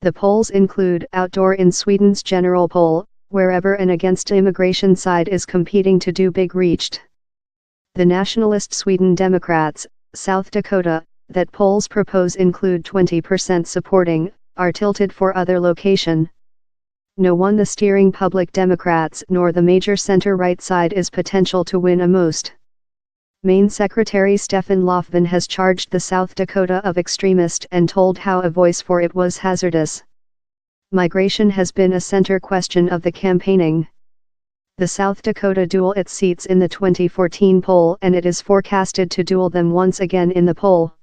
The polls include outdoor in Sweden's general poll, wherever an against immigration side is competing to do big reached. The nationalist Sweden Democrats, South Dakota, that polls propose include 20% supporting, are tilted for other location. No one the steering public Democrats nor the major center-right side is potential to win a most. Maine Secretary Stefan Löfven has charged the South Dakota of extremist and told how a voice for it was hazardous. Migration has been a center question of the campaigning. The South Dakota duel its seats in the 2014 poll and it is forecasted to duel them once again in the poll.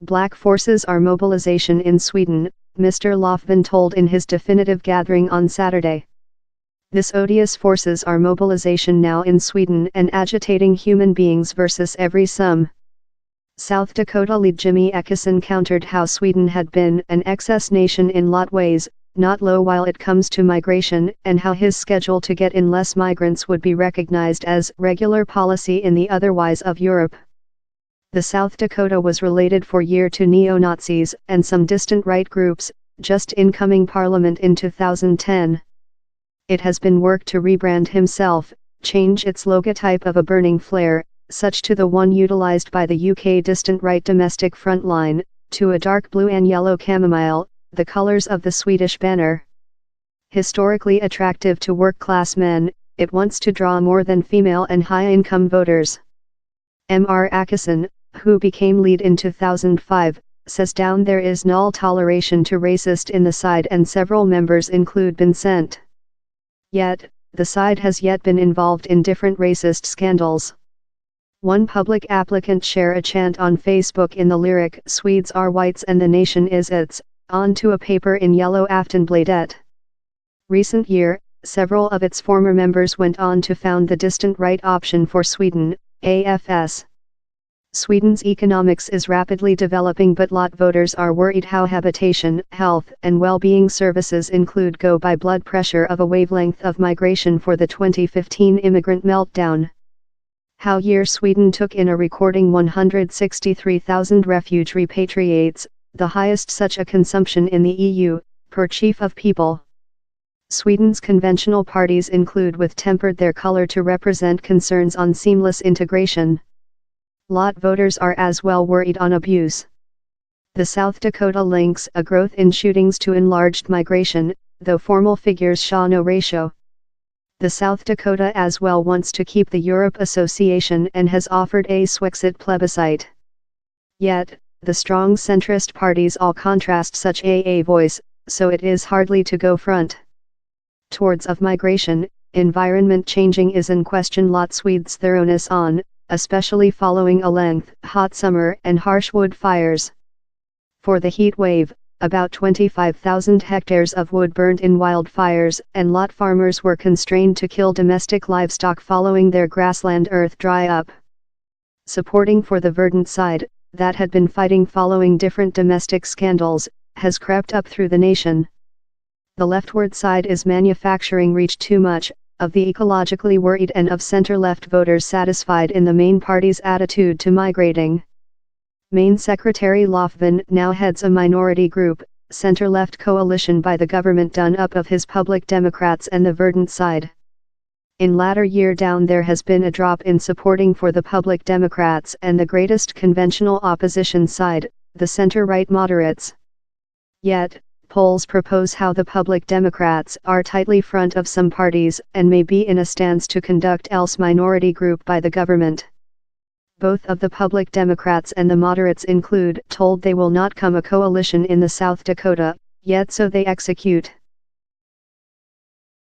Black forces are mobilization in Sweden, Mr. Löfven told in his definitive gathering on Saturday. This odious forces are mobilization now in Sweden and agitating human beings versus every sum. South Dakota lead Jimmy Ekesson countered how Sweden had been an excess nation in lot ways, not low while it comes to migration, and how his schedule to get in less migrants would be recognized as regular policy in the otherwise of Europe. The South Dakota was related for years to neo-Nazis and some distant right groups, just incoming parliament in 2010. It has been worked to rebrand himself, change its logotype of a burning flare, such to the one utilized by the UK distant right domestic front line, to a dark blue and yellow chamomile, the colors of the Swedish banner. Historically attractive to work-class men, it wants to draw more than female and high-income voters. Mr. Ekesson, who became lead in 2005, says down there is null toleration to racist in the side and several members include been sent. Yet, the side has yet been involved in different racist scandals. One public applicant share a chant on Facebook in the lyric "Swedes are whites and the nation is its," onto a paper in yellow Aftonbladet. Recent year, several of its former members went on to found the distant right option for Sweden, AFS. Sweden's economics is rapidly developing but lot voters are worried how habitation, health and well-being services include go by blood pressure of a wavelength of migration for the 2015 immigrant meltdown. How year Sweden took in a recording 163,000 refuge repatriates, the highest such a consumption in the EU, per chief of people. Sweden's conventional parties include with tempered their color to represent concerns on seamless integration. Lot voters are as well worried on abuse. The South Dakota links a growth in shootings to enlarged migration, though formal figures show no ratio. The South Dakota as well wants to keep the Europe Association and has offered a Swexit plebiscite. Yet, the strong centrist parties all contrast such a voice, so it is hardly to go front. Towards of migration, environment changing is in question lot Swedes' thoroughness on, especially following a hot summer and harsh wood fires. For the heat wave, about 25,000 hectares of wood burned in wildfires and lot farmers were constrained to kill domestic livestock following their grassland earth dry up. Supporting for the verdant side, that had been fighting following different domestic scandals, has crept up through the nation. The leftward side is manufacturing reach too much, of the ecologically worried and of center-left voters satisfied in the main party's attitude to migrating. Maine Secretary Löfven now heads a minority group, center-left coalition by the government done up of his public Democrats and the verdant side. In latter year down there has been a drop in supporting for the public Democrats and the greatest conventional opposition side, the center-right moderates. Yet, polls propose how the public Democrats are tightly front of some parties and may be in a stance to conduct else minority group by the government. Both of the public Democrats and the moderates include told they will not come a coalition in the South Dakota, yet so they execute.